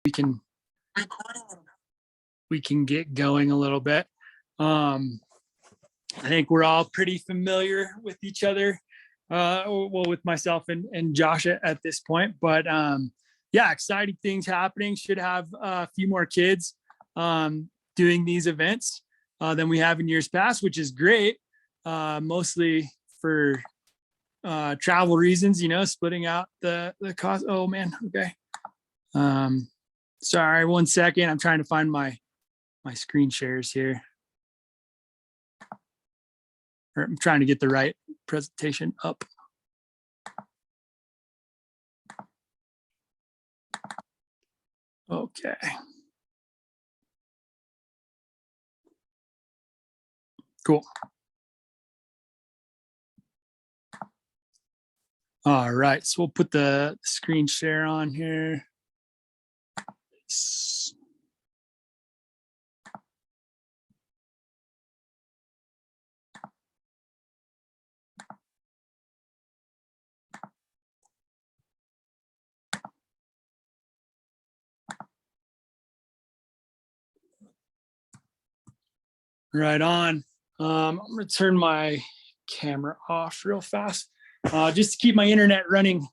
we can get going a little bit. I think we're all pretty familiar with each other, well, with myself and Josh at this point, but yeah, exciting things happening. Should have a few more kids doing these events than we have in years past, which is great, mostly for travel reasons, splitting out the cost. Oh man, okay. Sorry, 1 second. I'm trying to find my screen shares here. Or I'm trying to get the right presentation up. Okay. Cool. All right, so we'll put the screen share on here. Right on. I'm gonna turn my camera off real fast, just to keep my internet running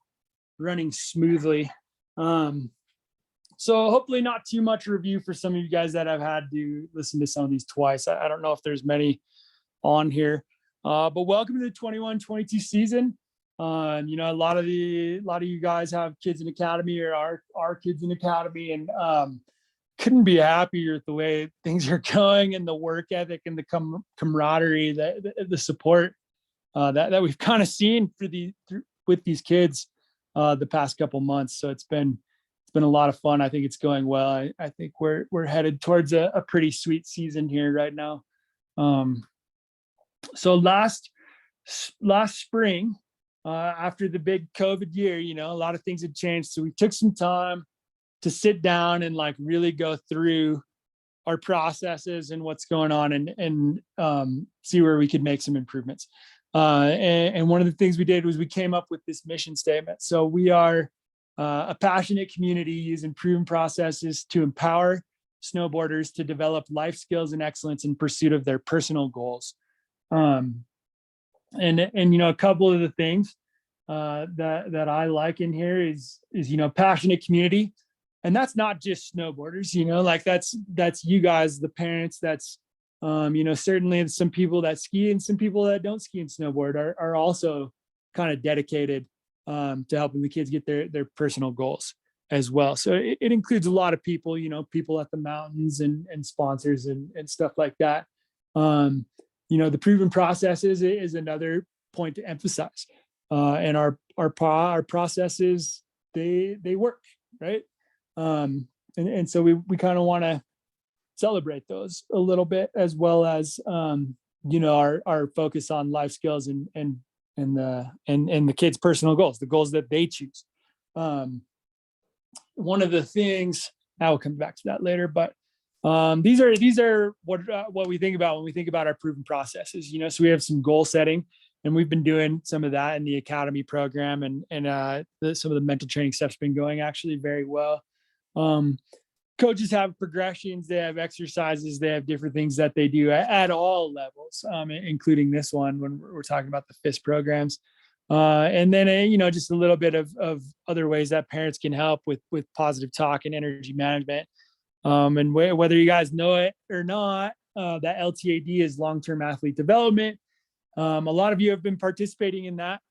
smoothly. So hopefully not too much review for some of you guys that have had to listen to some of these twice. I don't know if there's many on here, but welcome to the 21-22 season. A lot of you guys have kids in academy or are kids in academy, and couldn't be happier with the way things are going and the work ethic and the camaraderie, the support that we've kind of seen with these kids the past couple months. So it's been a lot of fun. I think it's going well. I think we're headed towards a pretty sweet season here right now. So last spring, after the big COVID year, a lot of things had changed. So we took some time to sit down and really go through our processes and what's going on and see where we could make some improvements. And one of the things we did was we came up with this mission statement. So we are a passionate community using proven processes to empower snowboarders to develop life skills and excellence in pursuit of their personal goals. And a couple of the things that I like in here is passionate community. And that's not just snowboarders, that's you guys, the parents, that's, certainly some people that ski and some people that don't ski and snowboard are also kind of dedicated to helping the kids get their personal goals as well. So it includes a lot of people, people at the mountains and sponsors and stuff like that. The proven processes is another point to emphasize. And our processes, they work, right? And so we kind of want to celebrate those a little bit, as well as our focus on life skills and the kids' personal goals, the goals that they choose. One of the things, I will come back to that later, but these are what we think about when we think about our proven processes. So we have some goal setting, and we've been doing some of that in the academy program, and some of the mental training stuff's been going actually very well. Coaches have progressions, they have exercises, they have different things that they do at all levels, including this one when we're talking about the FIS programs. And then, just a little bit of other ways that parents can help with positive talk and energy management. And whether you guys know it or not, that LTAD is long-term athlete development. A lot of you have been participating in that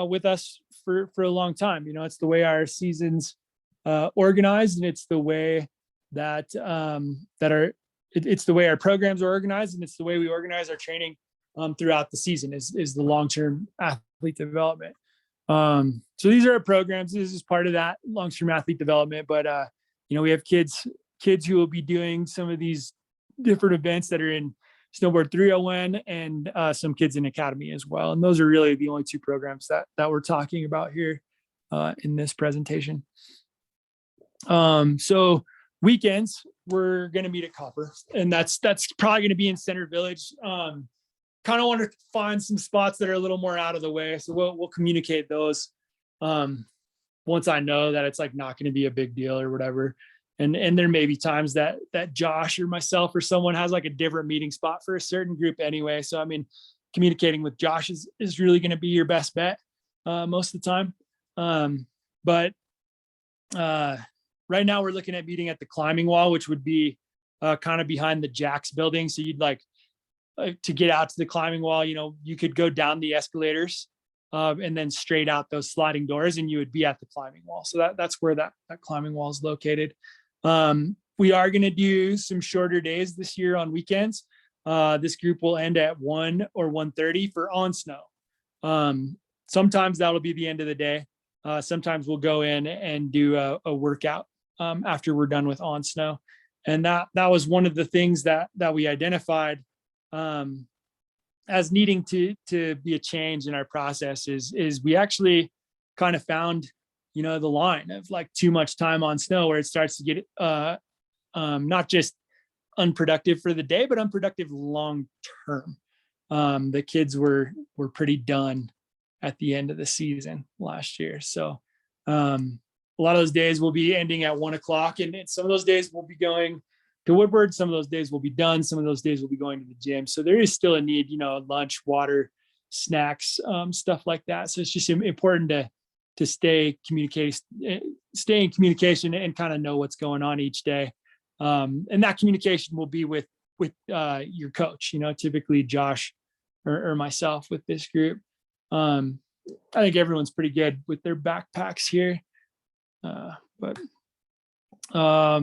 with us for a long time. It's the way our seasons organized, and it's the way that it's the way our programs are organized, and it's the way we organize our training throughout the season is the long-term athlete development. So these are our programs. This is part of that long-term athlete development, but we have kids who will be doing some of these different events that are in Snowboard 301 and some kids in academy as well. And those are really the only two programs that we're talking about here in this presentation. So weekends, we're going to meet at Copper, and that's probably going to be in Center Village. Kind of want to find some spots that are a little more out of the way. So we'll communicate those once I know that it's not going to be a big deal or whatever. And there may be times that Josh or myself or someone has like a different meeting spot for a certain group anyway. So, I mean, communicating with Josh is really going to be your best bet most of the time. But right now we're looking at meeting at the climbing wall, which would be kind of behind the Jack's building. So you'd like to get out to the climbing wall, you could go down the escalators and then straight out those sliding doors and you would be at the climbing wall. So that's where that climbing wall is located. We are going to do some shorter days this year on weekends. This group will end at 1 or 1:30 for on snow. Sometimes that'll be the end of the day. Sometimes we'll go in and do a workout after we're done with on snow. And that was one of the things that we identified as needing to be a change in our process is we actually kind of found, the line of like too much time on snow where it starts to get not just unproductive for the day, but unproductive long term. The kids were pretty done at the end of the season last year. So a lot of those days will be ending at 1 o'clock, and some of those days we'll be going to Woodward. Some of those days will be done. Some of those days we'll be going to the gym. So there is still a need, lunch, water, snacks, stuff like that. So it's just important to stay in communication and kind of know what's going on each day. And that communication will be with your coach, typically Josh or myself with this group. I think everyone's pretty good with their backpacks here.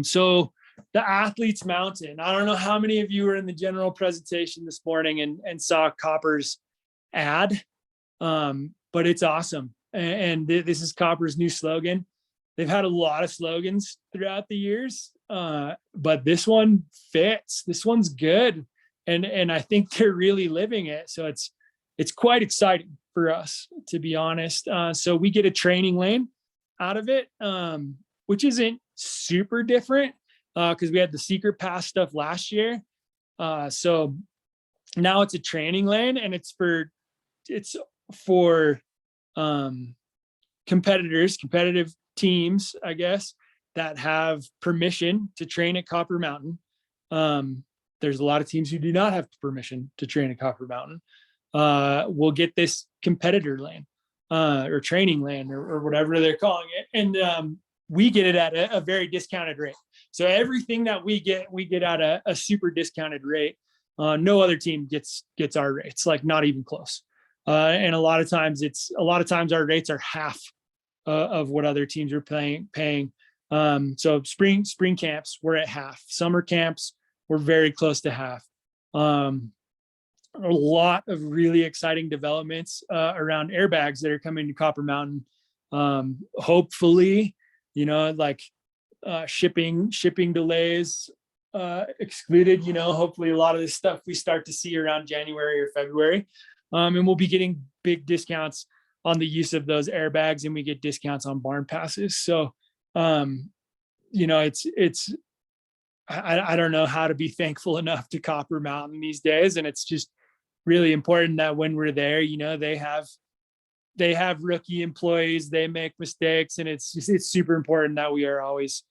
So the Athletes Mountain, I don't know how many of you were in the general presentation this morning and saw Copper's ad, but it's awesome. And this is Copper's new slogan. They've had a lot of slogans throughout the years, but this one fits. This one's good. And I think they're really living it. So it's quite exciting for us, to be honest. So we get a training lane out of it, which isn't super different because we had the secret pass stuff last year. So now it's a training lane, and it's for competitive teams, I guess, that have permission to train at Copper Mountain. There's a lot of teams who do not have permission to train at Copper Mountain. We'll get this competitor lane or training lane or whatever they're calling it. And we get it at a very discounted rate. So everything that we get at a super discounted rate. No other team gets our rates, like not even close. And a lot of times our rates are half of what other teams are paying. So spring camps, we're at half. Summer camps, we're very close to half. A lot of really exciting developments around airbags that are coming to Copper Mountain. Hopefully, shipping delays excluded. Hopefully a lot of this stuff we start to see around January or February. And we'll be getting big discounts on the use of those airbags, and we get discounts on barn passes. So, it's I don't know how to be thankful enough to Copper Mountain these days. And it's just really important that when we're there, they have rookie employees, they make mistakes, and it's super important that we are always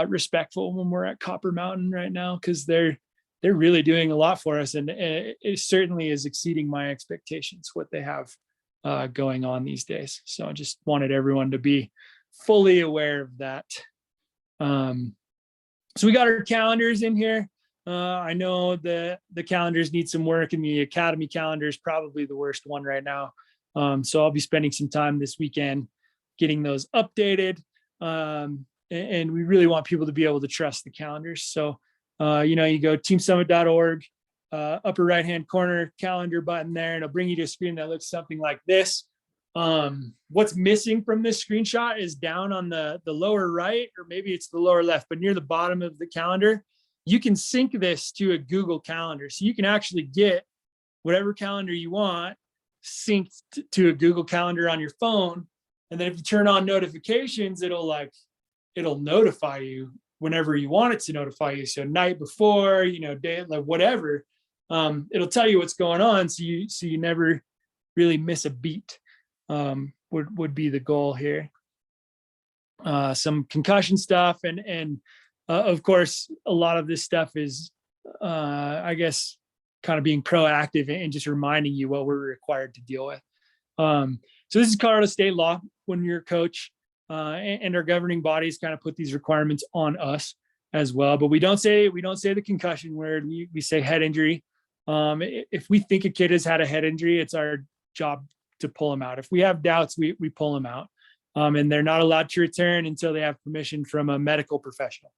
respectful when we're at Copper Mountain right now, because they're really doing a lot for us, and it certainly is exceeding my expectations what they have going on these days. So I just wanted everyone to be fully aware of that. So we got our calendars in here. I know the calendars need some work, and the academy calendar is probably the worst one right now. So I'll be spending some time this weekend getting those updated. And we really want people to be able to trust the calendars. So, you go teamsummit.org, upper right-hand corner calendar button there, and it'll bring you to a screen that looks something like this. What's missing from this screenshot is down on the lower right, or maybe it's the lower left, but near the bottom of the calendar, you can sync this to a Google Calendar. So you can actually get whatever calendar you want synced to a Google Calendar on your phone. And then if you turn on notifications, it'll notify you whenever you want it to notify you. So night before, day, like whatever, it'll tell you what's going on. So you never really miss a beat, would be the goal here. Some concussion stuff and Of course, a lot of this stuff is, I guess, kind of being proactive and just reminding you what we're required to deal with. So this is Colorado state law when you're a coach, and our governing bodies kind of put these requirements on us as well. But we don't say the concussion word. We say head injury. If we think a kid has had a head injury, it's our job to pull them out. If we have doubts, we pull them out. And they're not allowed to return until they have permission from a medical professional.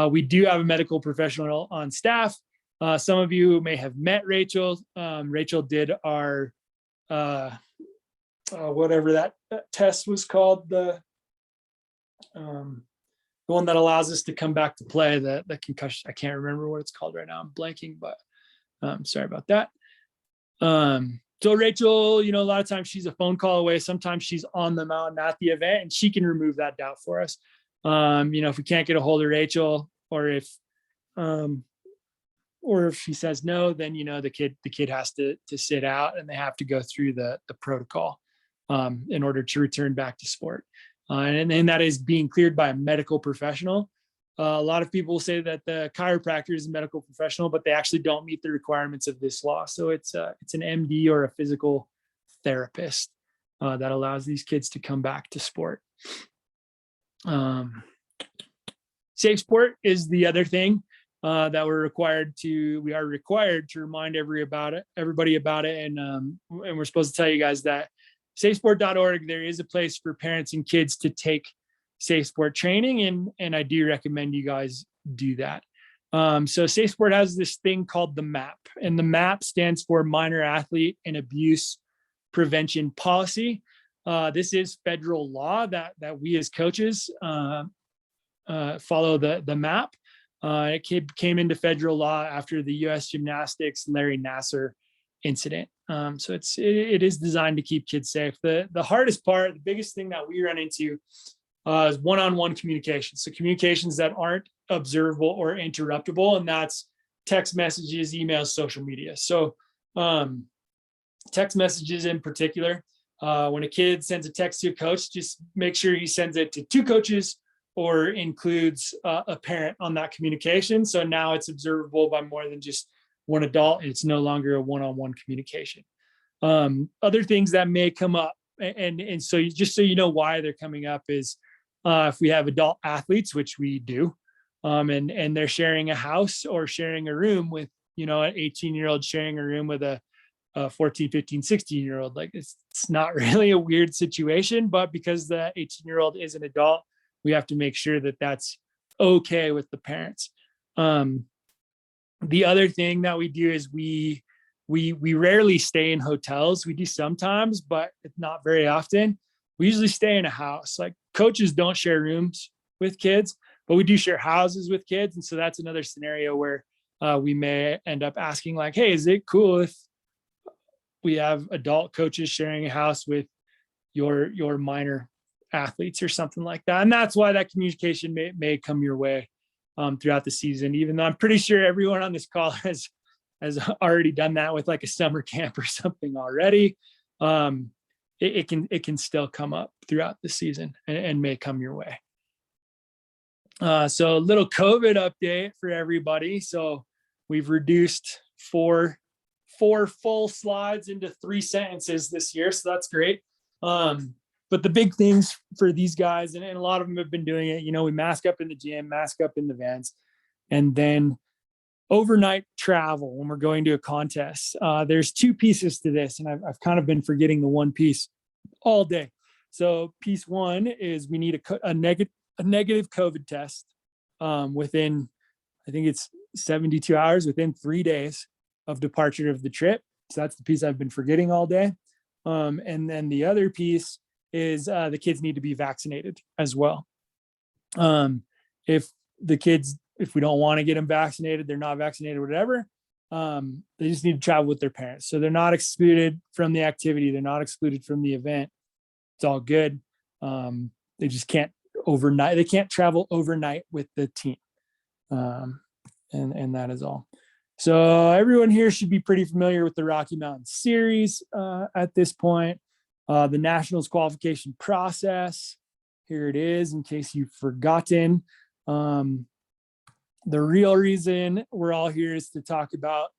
We do have a medical professional on staff. Some of you may have met Rachel. Rachel did our, whatever that test was called, the one that allows us to come back to play, the concussion. I can't remember what it's called right now. I'm blanking, but sorry about that. So Rachel, a lot of times she's a phone call away. Sometimes she's on the mountain at the event, and she can remove that doubt for us. If we can't get a hold of Rachel, or if she says no, then the kid has to sit out, and they have to go through the protocol in order to return back to sport. And that is being cleared by a medical professional. A lot of people say that the chiropractor is a medical professional, but they actually don't meet the requirements of this law. So it's an MD or a physical therapist that allows these kids to come back to sport. Safe sport is the other thing that we are required to remind everybody about it. And we're supposed to tell you guys that safesport.org, there is a place for parents and kids to take safe sport training. And I do recommend you guys do that. So Safe Sport has this thing called the MAP, and the MAP stands for Minor Athlete and Abuse Prevention Policy. This is federal law that we as coaches follow the MAP. It came into federal law after the U.S. Gymnastics Larry Nassar incident. So it is designed to keep kids safe. The hardest part, the biggest thing that we run into is one-on-one communication. So communications that aren't observable or interruptible, and that's text messages, emails, social media. So text messages in particular, when a kid sends a text to a coach, just make sure he sends it to two coaches or includes a parent on that communication. So now it's observable by more than just one adult. It's no longer a one-on-one communication. Other things that may come up, and so just so you know why they're coming up, is if we have adult athletes, which we do, and they're sharing a house or sharing a room with, an 18-year-old sharing a room with a 14, 15, 16-year-old. Like it's not really a weird situation, but because the 18-year-old is an adult, we have to make sure that that's okay with the parents. The other thing that we do is we rarely stay in hotels. We do sometimes, but not very often. We usually stay in a house. Like coaches don't share rooms with kids, but we do share houses with kids. And so that's another scenario where we may end up asking like, hey, is it cool if we have adult coaches sharing a house with your minor athletes or something like that? And that's why that communication may come your way throughout the season, even though I'm pretty sure everyone on this call has already done that with like a summer camp or something already. It can still come up throughout the season and may come your way. So a little COVID update for everybody. So we've reduced four full slides into 3 sentences this year. So that's great. But the big things for these guys, and a lot of them have been doing it, we mask up in the gym, mask up in the vans, and then overnight travel when we're going to a contest. There's 2 pieces to this, and I've kind of been forgetting the one piece all day. So piece 1 is we need a negative COVID test within, I think it's 72 hours, within 3 days of departure of the trip. So that's the piece I've been forgetting all day. And then the other piece is the kids need to be vaccinated as well. If we don't want to get them vaccinated, they're not vaccinated, whatever, they just need to travel with their parents. So they're not excluded from the activity. They're not excluded from the event. It's all good. They just can't overnight. They can't travel overnight with the team. And that is all. So everyone here should be pretty familiar with the Rocky Mountain Series at this point. The Nationals qualification process. Here it is, in case you've forgotten. the real reason we're all here is to talk about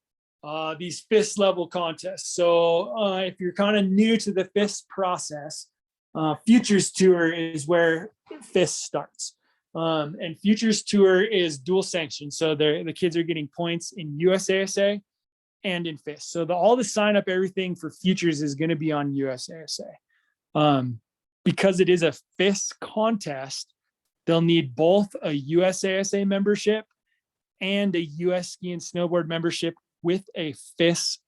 these FIS level contests. So if you're kind of new to the FIS process, Futures Tour is where FIS starts. And Futures Tour is dual sanctioned. So the kids are getting points in USASA and in FIS. So all the sign up, everything for Futures is going to be on USASA. Because it is a FIS contest, they'll need both a USASA membership and a US Ski and Snowboard membership with a FIS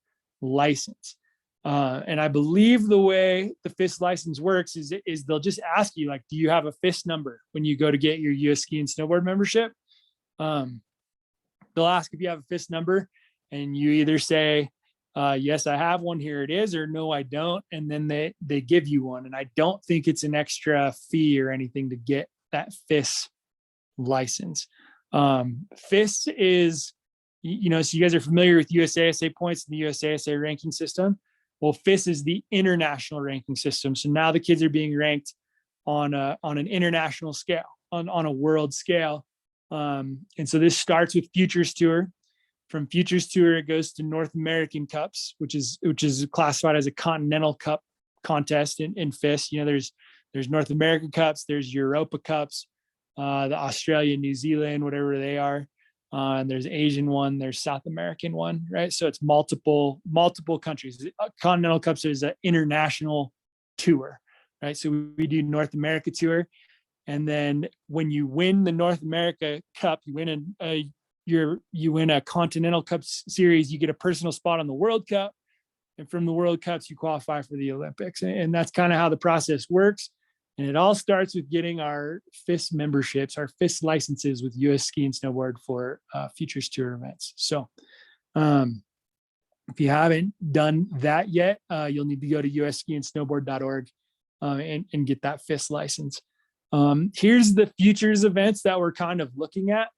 license. And I believe the way the FIS license works is they'll just ask you, like, do you have a FIS number when you go to get your US Ski and Snowboard membership? They'll ask if you have a FIS number, and you either say, yes, I have one, here it is, or no, I don't. And then they give you one. And I don't think it's an extra fee or anything to get that FIS license. FIS is, so you guys are familiar with USASA points in the USASA ranking system. Well, FIS is the international ranking system. So now the kids are being ranked on an international scale, on a world scale. And so this starts with Futures Tour. From Futures Tour, it goes to North American Cups, which is classified as a Continental Cup contest in FIS. There's North American Cups, there's Europa Cups, the Australia, New Zealand, whatever they are. And there's Asian one, there's South American one, right? So it's multiple countries. Continental Cups is an international tour, right? So we do North America Tour. And then when you win the North America Cup, you win you win a Continental Cup series, you get a personal spot on the World Cup. And from the World Cups, you qualify for the Olympics. And that's kind of how the process works. And it all starts with getting our FIS memberships, our FIS licenses with US Ski and Snowboard for Futures Tour events. So if you haven't done that yet, you'll need to go to usskiandsnowboard.org and get that FIS license. Here's the Futures events that we're kind of looking at.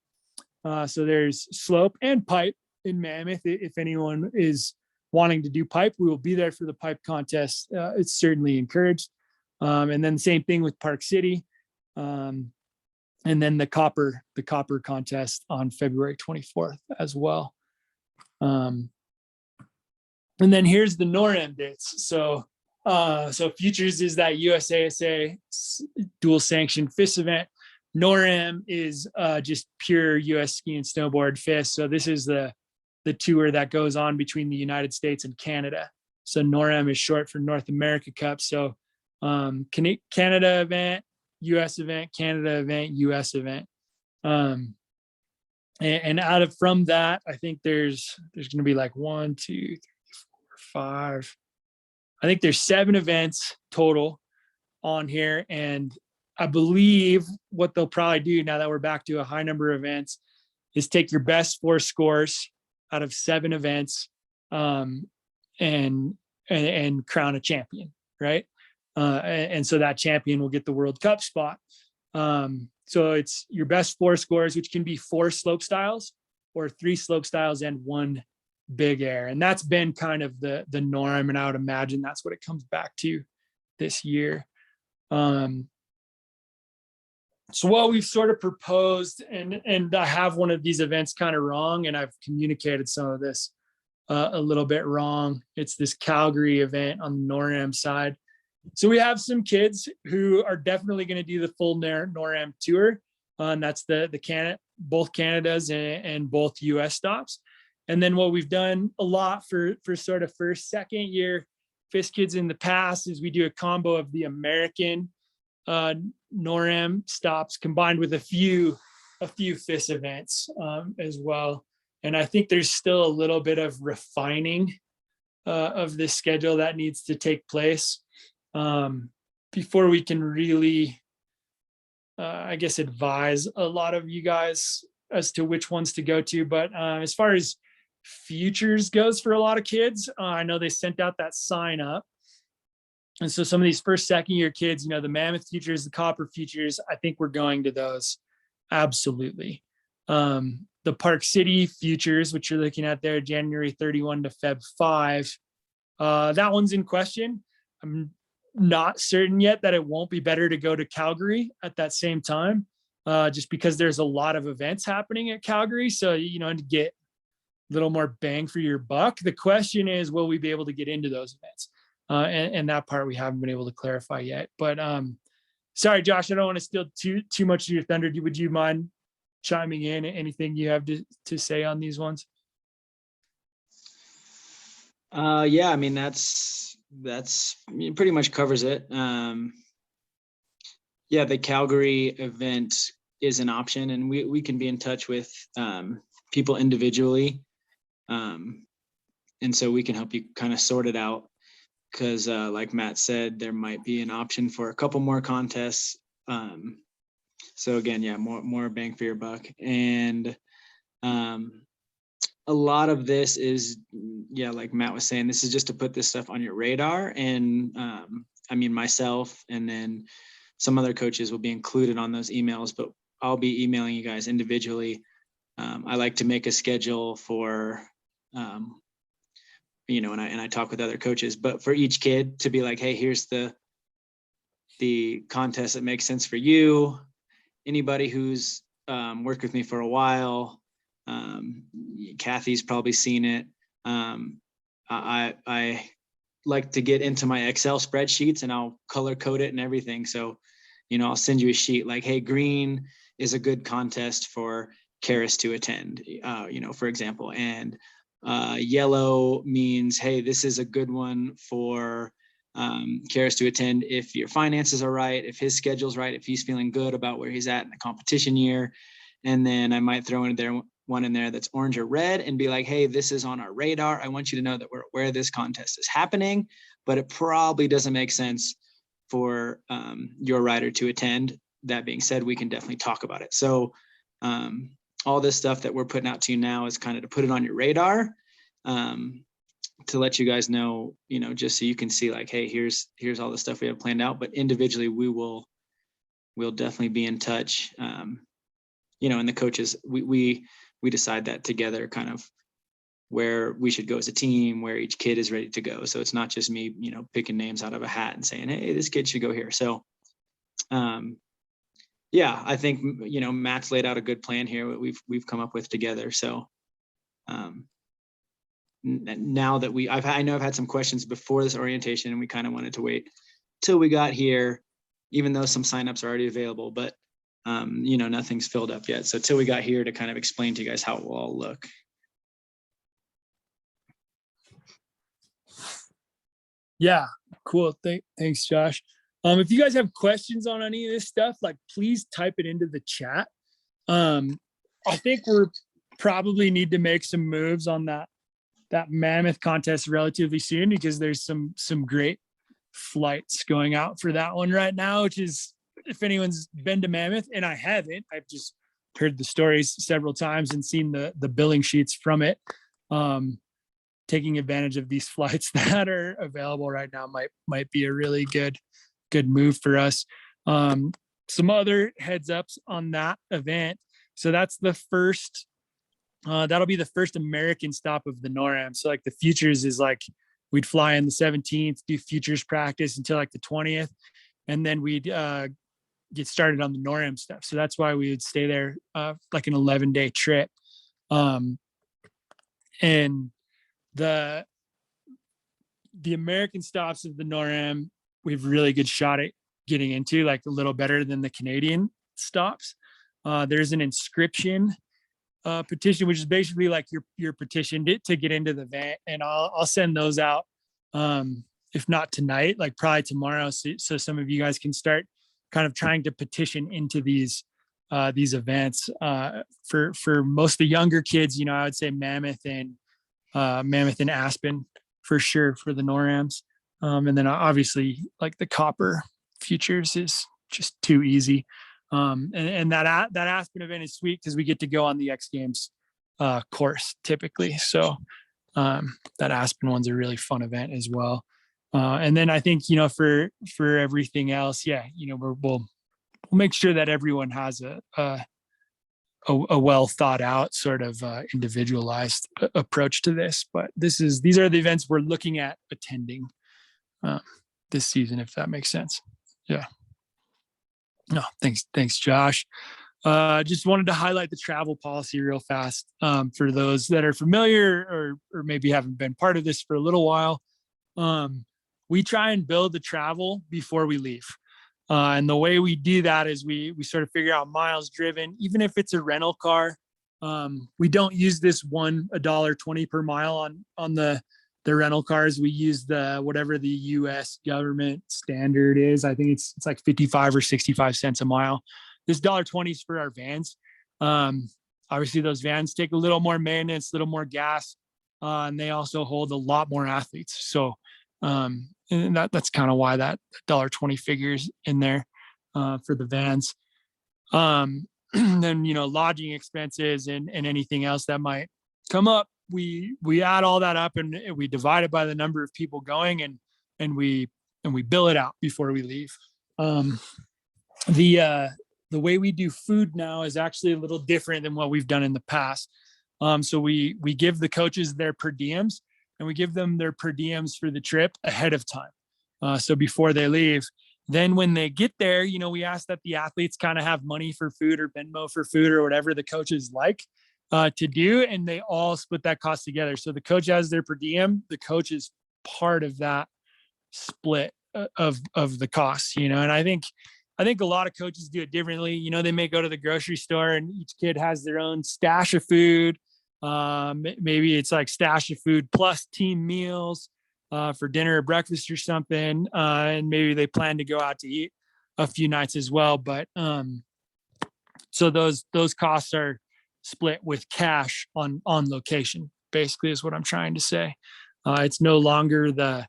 So there's slope and pipe in Mammoth. If anyone is wanting to do pipe, we will be there for the pipe contest. It's certainly encouraged. And then same thing with Park City. And then the copper contest on February 24th as well. And then here's the NORAM dates. So Futures is that USASA dual sanctioned FIS event. NORAM is just pure US Ski and Snowboard FIS. So this is the tour that goes on between the United States and Canada. So NORAM is short for North America Cup. So Canada event, US event, Canada event, US event. And from that, I think there's going to be like 1, 2, 3, 4, 5. I think there's 7 events total on here. And I believe what they'll probably do now that we're back to a high number of events is take your best 4 scores out of 7 events and crown a champion, right? And so that champion will get the World Cup spot. So it's your best 4 scores, which can be 4 slope styles or 3 slope styles and 1 big air. And that's been kind of the norm. And I would imagine that's what it comes back to this year. So what we've sort of proposed, and I have one of these events kind of wrong, and I've communicated some of this a little bit wrong. It's this Calgary event on the NORAM side. So we have some kids who are definitely going to do the full NORAM tour. And that's both Canada's and both US stops. And then what we've done a lot for sort of first, second year FIS kids in the past is we do a combo of the American NORAM stops combined with a few FIS events as well. And I think there's still a little bit of refining of this schedule that needs to take place before we can really, I guess, advise a lot of you guys as to which ones to go to. But as far as Futures goes for a lot of kids, I know they sent out that sign up. And so some of these first, second year kids, the Mammoth Futures, the Copper Futures, I think we're going to those. Absolutely. The Park City Futures, which you're looking at there, January 31 to Feb 5, that one's in question. I'm not certain yet that it won't be better to go to Calgary at that same time. just because there's a lot of events happening at Calgary. So, to get a little more bang for your buck, the question is, will we be able to get into those events? And that part we haven't been able to clarify yet. But sorry, Josh, I don't want to steal too much of your thunder. Would you mind chiming in? Anything you have to say on these ones? Yeah, I mean, that's pretty much covers it. Yeah, the Calgary event is an option, and we can be in touch with people individually. And so we can help you kind of sort it out, because like Matt said, there might be an option for a couple more contests. So again, yeah, more bang for your buck. And a lot of this is, yeah, like Matt was saying, this is just to put this stuff on your radar. And I mean, myself and then some other coaches will be included on those emails, but I'll be emailing you guys individually. I like to make a schedule for, and I talk with other coaches, but for each kid to be like, hey, here's the contest that makes sense for you. Anybody who's worked with me for a while, Kathy's probably seen it. I like to get into my Excel spreadsheets and I'll color code it and everything. So, I'll send you a sheet like, hey, green is a good contest for Karis to attend, for example. And yellow means, hey, this is a good one for Karis to attend if your finances are right, if his schedule's right, if he's feeling good about where he's at in the competition year. And then I might throw one in there that's orange or red and be like, hey, this is on our radar. I want you to know that we're aware this contest is happening, but it probably doesn't make sense for your rider to attend. That being said, we can definitely talk about it. So all this stuff that we're putting out to you now is kind of to put it on your radar, to let you guys know, just so you can see like, hey, here's all the stuff we have planned out. But individually, we'll definitely be in touch. And the coaches, we decide that together, kind of where we should go as a team, where each kid is ready to go. So it's not just me, picking names out of a hat and saying, hey, this kid should go here. So, yeah, I think, Matt's laid out a good plan here. We've come up with together. So, now that I know I've had some questions before this orientation, and we kind of wanted to wait till we got here, even though some signups are already available, but nothing's filled up yet. So till we got here to kind of explain to you guys how it will all look. Yeah, cool. Thanks, Josh. If you guys have questions on any of this stuff, like please type it into the chat. I think we're probably need to make some moves on that Mammoth contest relatively soon, because there's some great flights going out for that one right now, which is, if anyone's been to Mammoth, and I haven't, I've just heard the stories several times and seen the billing sheets from it. Taking advantage of these flights that are available right now might be a really good move for us. Some other heads ups on that event. So that's the first, that'll be the first American stop of the NORAM. So like the futures is like, we'd fly on the 17th, do futures practice until like the 20th. And then we'd get started on the NORAM stuff. So that's why we would stay there like an 11-day trip. And the American stops of the NORAM, we have really good shot at getting into, like a little better than the Canadian stops. There's an inscription petition, which is basically like your petition to get into the event, and I'll send those out. If not tonight, like probably tomorrow, so some of you guys can start kind of trying to petition into these events. For most of the younger kids, I would say Mammoth and Aspen for sure for the NORAMs. And then obviously like the Copper futures is just too easy. And that Aspen event is sweet because we get to go on the X Games course typically. So that Aspen one's a really fun event as well. And then I think, for everything else, yeah, we'll make sure that everyone has a well thought out sort of individualized approach to this. But these are the events we're looking at attending this season, if that makes sense. Yeah. No, thanks, Josh. Just wanted to highlight the travel policy real fast for those that are familiar or maybe haven't been part of this for a little while. We try and build the travel before we leave. And the way we do that is we sort of figure out miles driven, even if it's a rental car. We don't use this $1.20 per mile on the rental cars. We use the whatever the US government standard is. I think it's like 55 or 65 cents a mile. This $1.20 is for our vans. Obviously those vans take a little more maintenance, a little more gas, and they also hold a lot more athletes. So and that's kind of why that $1.20 figures in there for the vans. Then, lodging expenses and anything else that might come up, we add all that up and we divide it by the number of people going and we bill it out before we leave. The way we do food now is actually a little different than what we've done in the past. So we give the coaches their per diems, and we give them their per diems for the trip ahead of time. So before they leave, then when they get there, we ask that the athletes kind of have money for food or Venmo for food or whatever the coaches like to do. And they all split that cost together. So the coach has their per diem, the coach is part of that split of the costs, and I think a lot of coaches do it differently. They may go to the grocery store and each kid has their own stash of food. Maybe it's like stash of food plus team meals for dinner or breakfast or something. And maybe they plan to go out to eat a few nights as well. But so those costs are split with cash on location, basically is what I'm trying to say. It's no longer the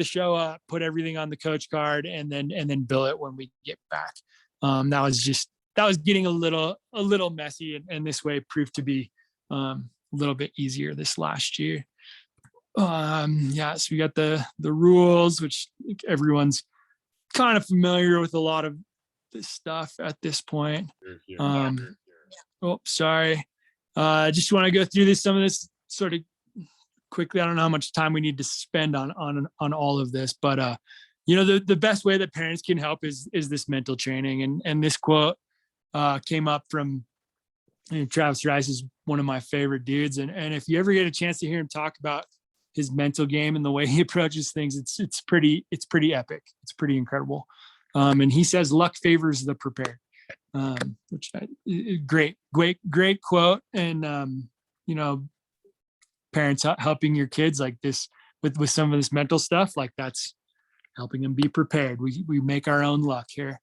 show up, put everything on the coach card and then bill it when we get back. That was getting a little messy, and this way proved to be a little bit easier this last year. So we got the rules, which everyone's kind of familiar with a lot of this stuff at this point. Sorry. Just want to go through some of this sort of quickly. I don't know how much time we need to spend on all of this, but the best way that parents can help is this mental training. And this quote came up from Travis Rice is one of my favorite dudes. And if you ever get a chance to hear him talk about his mental game and the way he approaches things, it's pretty epic. It's pretty incredible. And he says, luck favors the prepared, which great quote. And, parents helping your kids like this with some of this mental stuff, like that's helping them be prepared. We make our own luck here.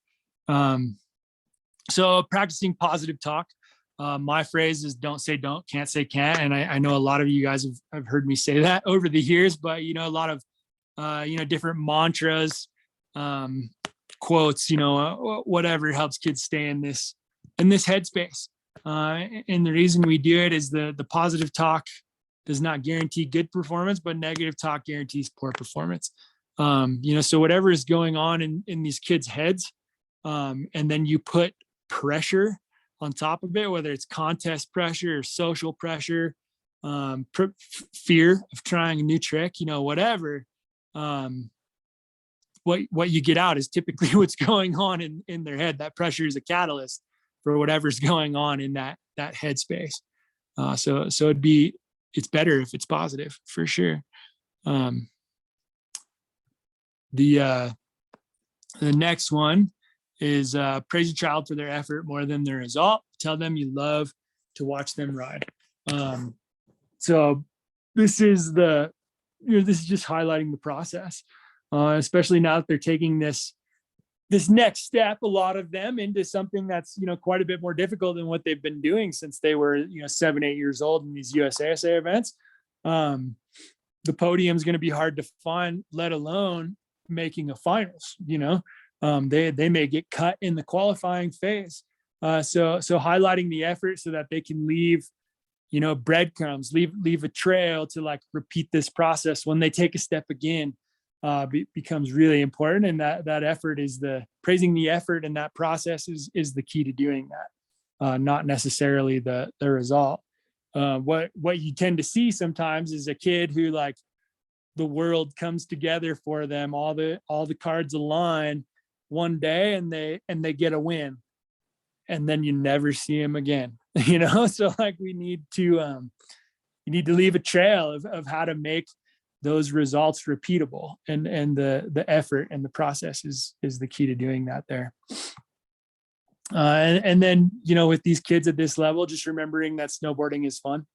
So practicing positive talk. My phrase is don't say don't, can't say can't. And I know a lot of you guys have heard me say that over the years, but a lot of different mantras, quotes, whatever helps kids stay in this headspace. And the reason we do it is the positive talk does not guarantee good performance, but negative talk guarantees poor performance. So whatever is going on in these kids' heads, and then you put pressure on top of it, whether it's contest pressure or social pressure, fear of trying a new trick, whatever, what you get out is typically what's going on in their head. That pressure is a catalyst for whatever's going on in that headspace. So it's better if it's positive, for sure. The next one is praise your child for their effort more than their result. Tell them you love to watch them ride. So this is just highlighting the process, especially now that they're taking this next step, a lot of them, into something that's quite a bit more difficult than what they've been doing since they were 7-8 years old in these USASA events. The podium is going to be hard to find, let alone making a finals. They may get cut in the qualifying phase. So highlighting the effort so that they can leave breadcrumbs, leave a trail to like repeat this process when they take a step again. Becomes really important, and that effort is praising the effort, and that process is the key to doing that, not necessarily the result. What you tend to see sometimes is a kid who, like, the world comes together for them, all the cards align one day, and they get a win, and then you never see them again, you know? So like we need to, you need to leave a trail of how to make those results repeatable, and the effort and the process is the key to doing that there. And then, you know, with these kids at this level, just remembering that snowboarding is fun.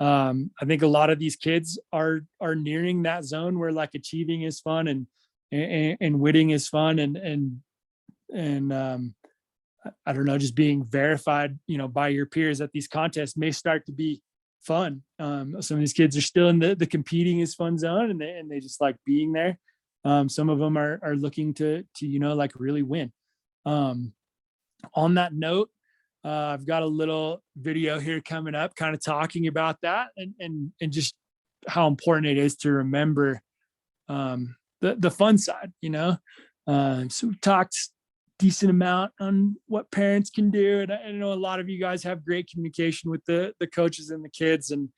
I think a lot of these kids are nearing that zone where like achieving is fun, and winning is fun, and I don't know, just being verified, you know, by your peers at these contests may start to be fun. Some of these kids are still in the competing is fun zone, and they just like being there. Some of them are looking to, you know, like really win. On that note, I've got a little video here coming up kind of talking about that, and just how important it is to remember the fun side, you know. So we've talked decent amount on what parents can do, and I know a lot of you guys have great communication with the coaches and the kids, and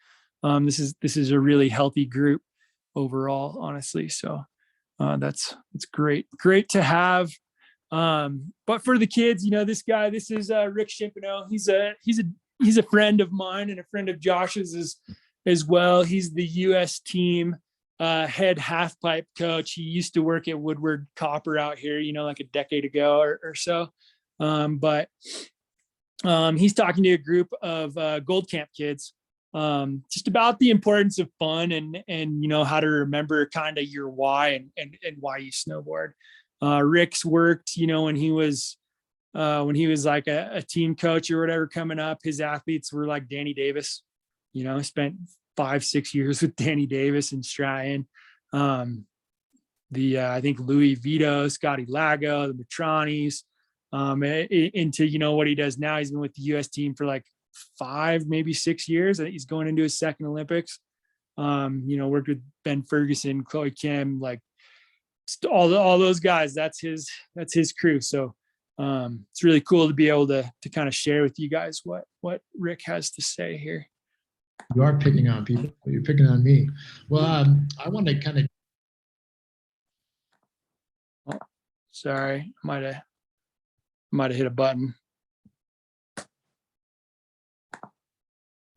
this is a really healthy group overall, honestly. So it's great to have. But for the kids, you know, this is Rick Shimpano. He's a friend of mine and a friend of Josh's as well. He's the US team head half pipe coach. He used to work at Woodward Copper out here, you know, like a decade ago or so. But he's talking to a group of Gold Camp kids, just about the importance of fun, and you know, how to remember kind of your why and why you snowboard. Rick's worked, you know, when he was like a team coach or whatever coming up, his athletes were like Danny Davis, you know, spent 5-6 years with Danny Davis and Stryan. I think Louis Vito, Scotty Lago, the Matronis, into, you know, what he does now. He's been with the US team for like 5, maybe 6 years. I think he's going into his second Olympics. You know, worked with Ben Ferguson, Chloe Kim, like all those guys. That's his crew. So it's really cool to be able to kind of share with you guys what Rick has to say here. You are picking on people. You're picking on me. Well, I want to kind of. Oh, sorry, might have hit a button.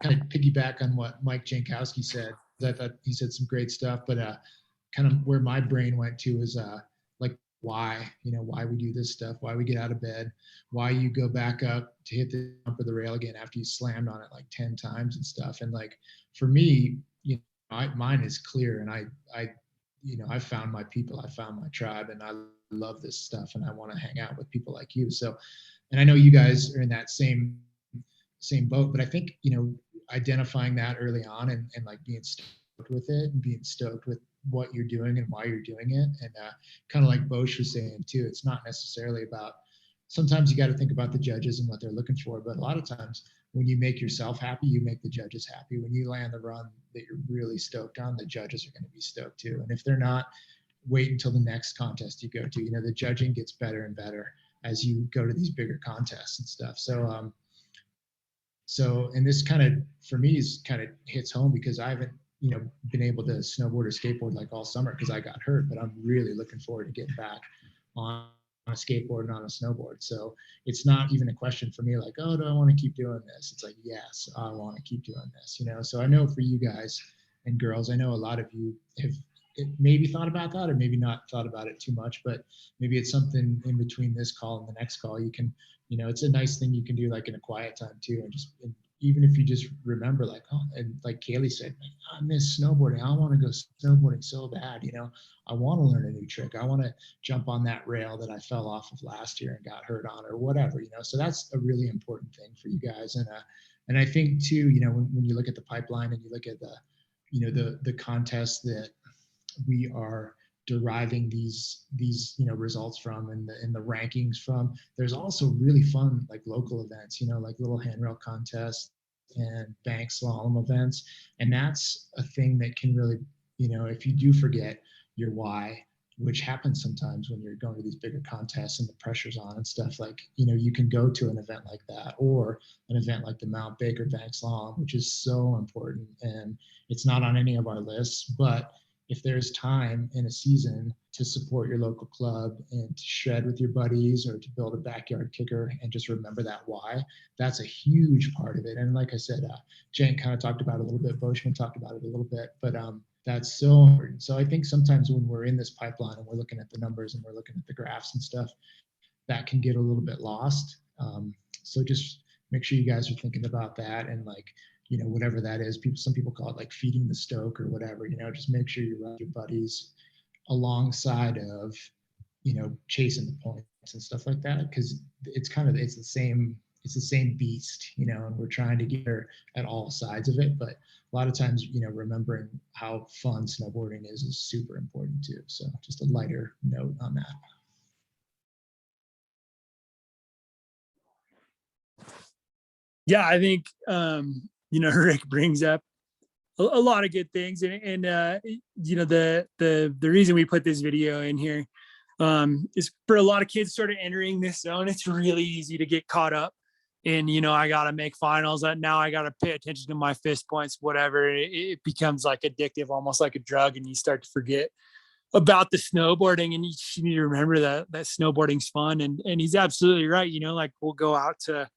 Kind of piggyback on what Mike Jankowski said. I thought he said some great stuff, but kind of where my brain went to is like why we do this stuff, why we get out of bed, why you go back up to hit the jump of the rail again after you slammed on it like 10 times and stuff. And like for me, you know, mine is clear, and I found my people, I found my tribe, and I love this stuff, and I want to hang out with people like you. So, and I know you guys are in that same boat, but I think, you know, identifying that early on and like being stoked with it and being stoked with what you're doing and why you're doing it. And kind of like Bosch was saying too, it's not necessarily about, sometimes you got to think about the judges and what they're looking for, but a lot of times when you make yourself happy, you make the judges happy. When you land the run that you're really stoked on, the judges are going to be stoked too. And if they're not, wait until the next contest you go to. You know, the judging gets better and better as you go to these bigger contests and stuff. So, and this kind of, for me, is kind of hits home because I haven't, you know, been able to snowboard or skateboard like all summer because I got hurt, but I'm really looking forward to getting back on a skateboard and on a snowboard. So it's not even a question for me like, oh, do I want to keep doing this? It's like, yes, I want to keep doing this, you know? So I know for you guys and girls, I know a lot of you have maybe thought about that or maybe not thought about it too much, but maybe it's something in between this call and the next call. You can, you know, it's a nice thing you can do like in a quiet time too. And just, even if you just remember like, oh, and like Kaylee said, I miss snowboarding. I want to go snowboarding so bad. You know, I want to learn a new trick. I want to jump on that rail that I fell off of last year and got hurt on or whatever, you know? So that's a really important thing for you guys. And I think too, you know, when you look at the pipeline and you look at the, you know, the contests that we are deriving these you know results from and the rankings from, there's also really fun like local events, you know, like little handrail contests and bank slalom events. And that's a thing that can really, you know, if you do forget your why, which happens sometimes when you're going to these bigger contests and the pressure's on and stuff, like, you know, you can go to an event like that or an event like the Mount Baker bank slalom, which is so important. And it's not on any of our lists, but if there's time in a season to support your local club and to shred with your buddies or to build a backyard kicker and just remember that why, that's a huge part of it. And like I said, Jen kind of talked about it a little bit, Boschman talked about it a little bit, but that's so important. So I think sometimes when we're in this pipeline and we're looking at the numbers and we're looking at the graphs and stuff, that can get a little bit lost. So just make sure you guys are thinking about that, and like, you know, whatever that is, some people call it like feeding the stoke or whatever, you know, just make sure you run your buddies alongside of, you know, chasing the points and stuff like that. Cause it's the same beast, you know, and we're trying to get her at all sides of it. But a lot of times, you know, remembering how fun snowboarding is super important too. So just a lighter note on that. Yeah, I think, you know, Rick brings up a lot of good things. And you know, the reason we put this video in here is for a lot of kids sort of entering this zone. It's really easy to get caught up in, you know, I got to make finals. Now I got to pay attention to my FIS points, whatever. It becomes like addictive, almost like a drug. And you start to forget about the snowboarding, and you need to remember that snowboarding's fun. And he's absolutely right. You know, like we'll go out to,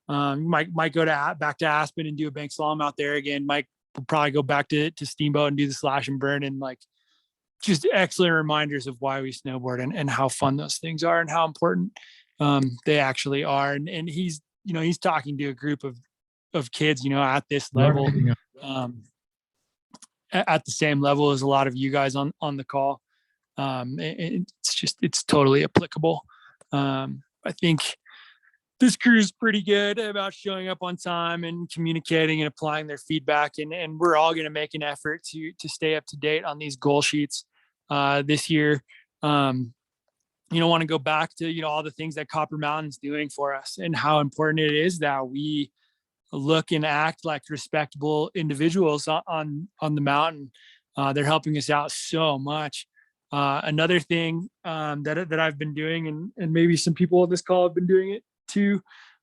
might go back to Aspen and do a bank slalom out there again. Mike will probably go back to Steamboat and do the slash and burn, and like just excellent reminders of why we snowboard and how fun those things are and how important they actually are. And he's, you know, he's talking to a group of kids, you know, at this level, at the same level as a lot of you guys on the call. It's totally applicable. I think this crew is pretty good about showing up on time and communicating and applying their feedback. And we're all going to make an effort to stay up to date on these goal sheets this year. You know, want to go back to, you know, all the things that Copper Mountain's doing for us and how important it is that we look and act like respectable individuals on the mountain. They're helping us out so much. Another thing that I've been doing, and maybe some people on this call have been doing it too,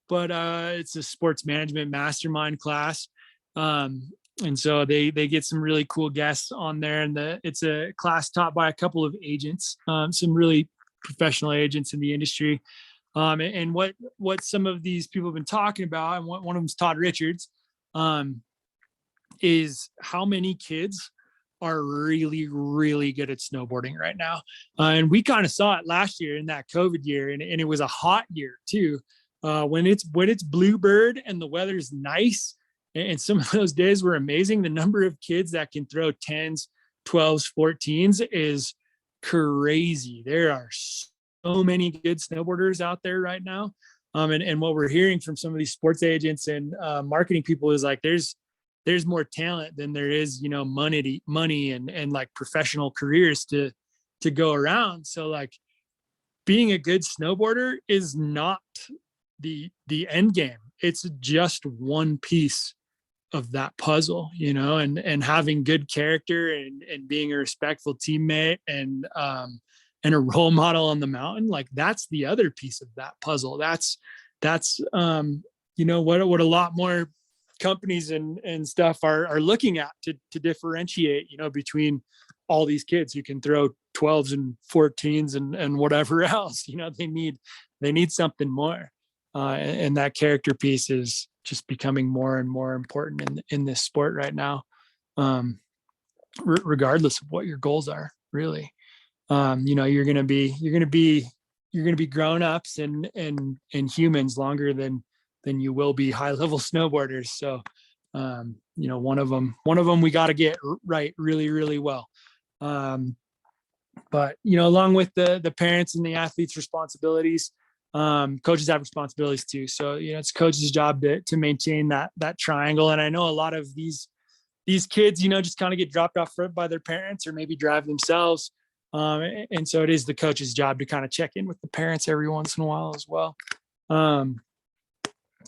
but it's a sports management mastermind class. And so they get some really cool guests on there, and it's a class taught by a couple of agents, some really professional agents in the industry. And what some of these people have been talking about, and one of them is Todd Richards, is how many kids are really, really good at snowboarding right now. And we kind of saw it last year in that COVID year, and it was a hot year too. When it's bluebird and the weather's nice, and some of those days were amazing, the number of kids that can throw 10s, 12s, 14s is crazy. There are so many good snowboarders out there right now. And what we're hearing from some of these sports agents and marketing people is like, there's more talent than there is, you know, money and like professional careers to go around. So like being a good snowboarder is not the end game. It's just one piece of that puzzle, you know, and having good character and being a respectful teammate and a role model on the mountain. Like that's the other piece of that puzzle. That's you know, what a lot more companies and stuff are looking at to differentiate, you know, between all these kids who can throw 12s and 14s and whatever else, you know, they need something more. And that character piece is just becoming more and more important in this sport right now. Regardless of what your goals are, really. You know, you're going to be grown-ups and humans longer than you will be high level snowboarders. So, you know, one of them we got to get right really, really well. But, you know, along with the parents and the athletes' responsibilities, coaches have responsibilities too. So, you know, it's coach's job to maintain that triangle. And I know a lot of these kids, you know, just kind of get dropped off by their parents or maybe drive themselves. And so it is the coach's job to kind of check in with the parents every once in a while as well.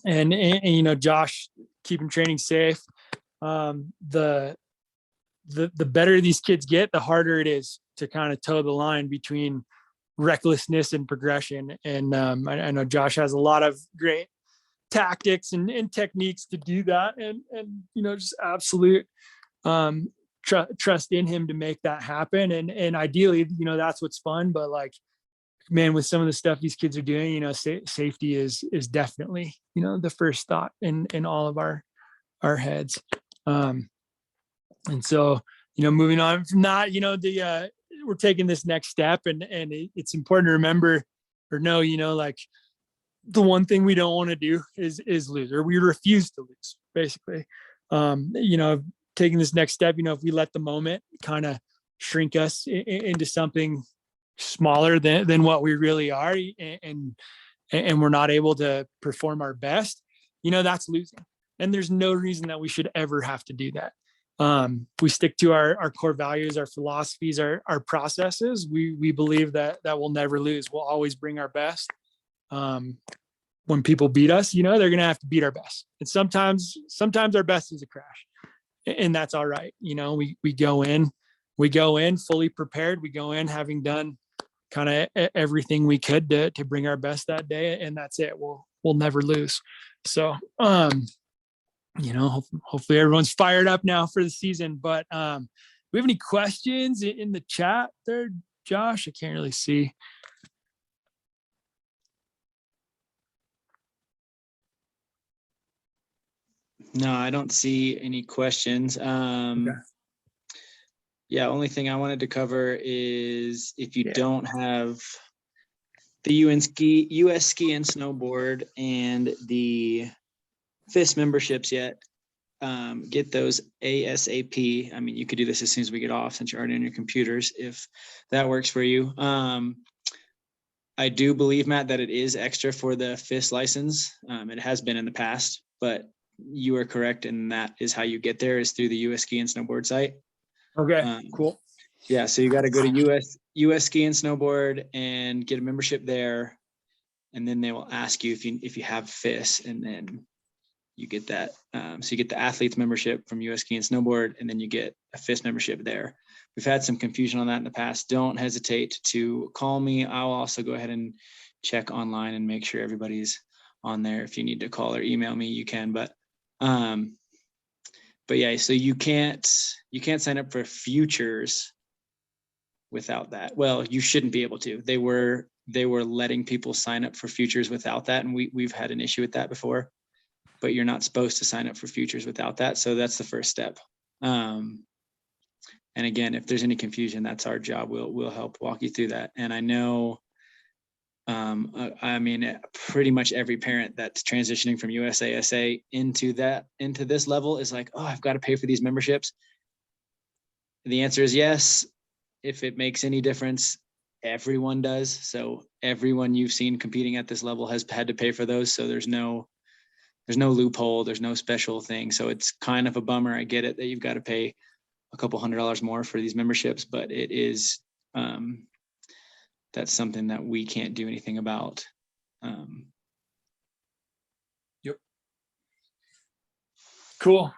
And you know, Josh, keeping training safe. The better these kids get, the harder it is to kind of toe the line between recklessness and progression. And I know Josh has a lot of great tactics and techniques to do that. And you know, just absolute trust in him to make that happen. And ideally, that's what's fun. But like, man, with some of the stuff these kids are doing, safety is definitely, the first thought in all of our heads. And so, moving on from that, we're taking this next step, and it's important to remember or know, like, the one thing we don't want to do is lose, or we refuse to lose, basically. Taking this next step, if we let the moment kind of shrink us into something smaller than what we really are, and we're not able to perform our best, that's losing. And there's no reason that we should ever have to do that. If we stick to our core values, our philosophies, our processes, we believe that we'll never lose. We'll always bring our best. When people beat us, they're going to have to beat our best. And sometimes our best is a crash, and that's all right. We go in fully prepared. We go in having done kind of everything we could to bring our best that day. And that's it. We'll never lose. So, hopefully everyone's fired up now for the season, but, do we have any questions in the chat there, Josh? I can't really see. No, I don't see any questions. Okay. Yeah, only thing I wanted to cover is if you don't have the US Ski and Snowboard and the FIS memberships yet, get those ASAP. I mean, you could do this as soon as we get off, since you're already on your computers, if that works for you. I do believe, Matt, that it is extra for the FIS license. It has been in the past, but you are correct, and that is how you get there, is through the US Ski and Snowboard site. Okay, cool. Yeah, so you got to go to US Ski and Snowboard and get a membership there, and then they will ask you if you have FIS, and then you get that. So you get the athletes membership from US Ski and Snowboard, and then you get a FIS membership there. We've had some confusion on that in the past. Don't hesitate to call me. I'll also go ahead and check online and make sure everybody's on there. If you need to call or email me, you can. But yeah, so you can't sign up for futures without that. Well, you shouldn't be able to. They were letting people sign up for futures without that, and we've had an issue with that before. But you're not supposed to sign up for futures without that. So that's the first step. And again, if there's any confusion, that's our job. We'll help walk you through that. And I know, I mean, pretty much every parent that's transitioning from USASA into this level is like, oh, I've got to pay for these memberships. The answer is yes. If it makes any difference, everyone does. So everyone you've seen competing at this level has had to pay for those. So there's no loophole. There's no special thing. So it's kind of a bummer. I get it that you've got to pay a couple $100 more for these memberships, but it is, that's something that we can't do anything about. Yep. Cool.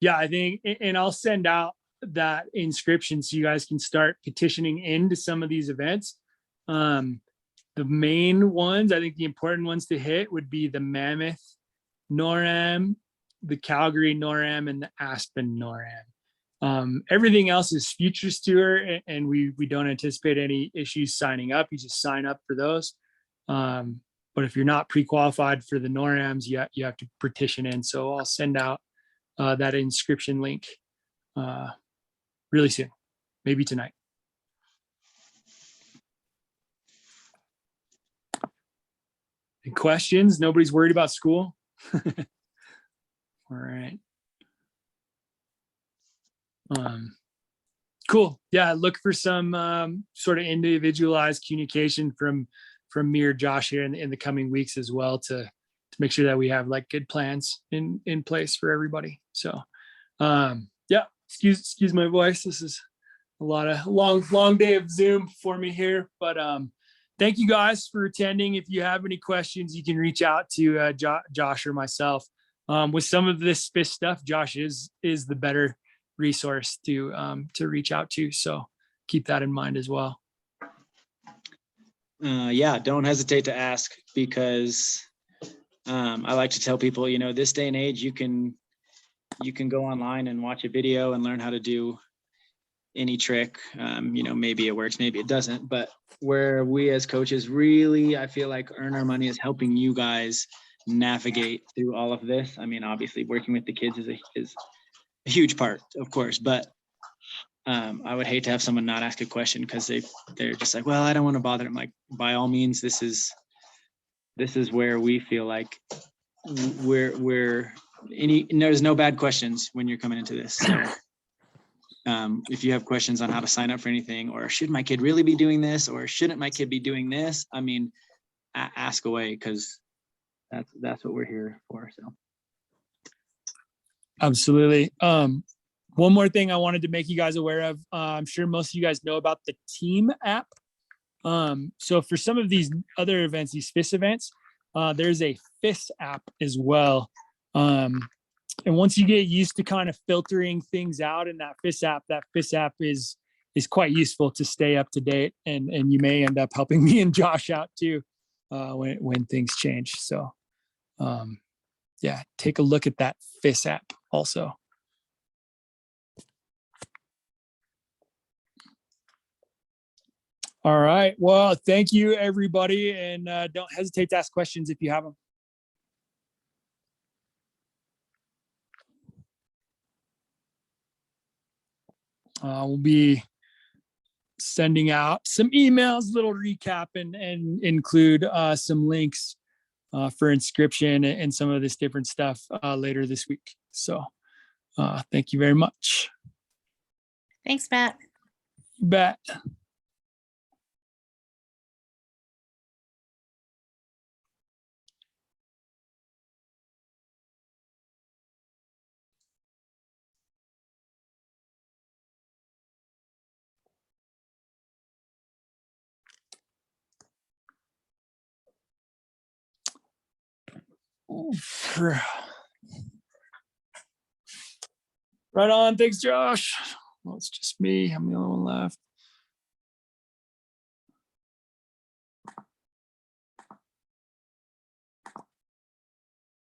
Yeah, I think, and I'll send out that inscription so you guys can start petitioning into some of these events. The main ones, I think the important ones to hit would be the Mammoth NORAM, the Calgary NORAM, and the Aspen NORAM. Everything else is Futures Tour, and we don't anticipate any issues signing up. You just sign up for those. But if you're not pre-qualified for the NORAMs, you have to petition in. So I'll send out that inscription link really soon, maybe tonight. Any questions? Nobody's worried about school? All right. Cool. Yeah, look for some sort of individualized communication from me or Josh here in the coming weeks as well, to make sure that we have like good plans in place for everybody. So yeah, excuse my voice. This is a lot of long day of Zoom for me here, but thank you guys for attending. If you have any questions, you can reach out to Josh or myself. With some of this FIS stuff, Josh is the better resource to reach out to. So keep that in mind as well. Yeah, don't hesitate to ask, because I like to tell people, this day and age, you can you can go online and watch a video and learn how to do any trick. You know, maybe it works, maybe it doesn't, but where we as coaches really, I feel like Earn Our Money is helping you guys navigate through all of this. I mean, obviously working with the kids is a huge part, of course, but I would hate to have someone not ask a question because they're just like, well, I don't want to bother. I'm like, by all means, this is where we feel like there's no bad questions when you're coming into this. So if you have questions on how to sign up for anything, or should my kid really be doing this, or shouldn't my kid be doing this? I mean, ask away, because that's what we're here for. So. Absolutely. One more thing I wanted to make you guys aware of. I'm sure most of you guys know about the team app. So for some of these other events, these FIS events, there's a FIS app as well. And once you get used to kind of filtering things out in that FIS app is quite useful to stay up to date. And you may end up helping me and Josh out too, when things change. So yeah, take a look at that FIS app also. All right. Well, thank you, everybody. And don't hesitate to ask questions if you have them. We'll be sending out some emails, little recap, and include some links for inscription and some of this different stuff later this week. So thank you very much. Thanks, Matt. You bet. Right on. Thanks, Josh. Well, it's just me. I'm the only one left.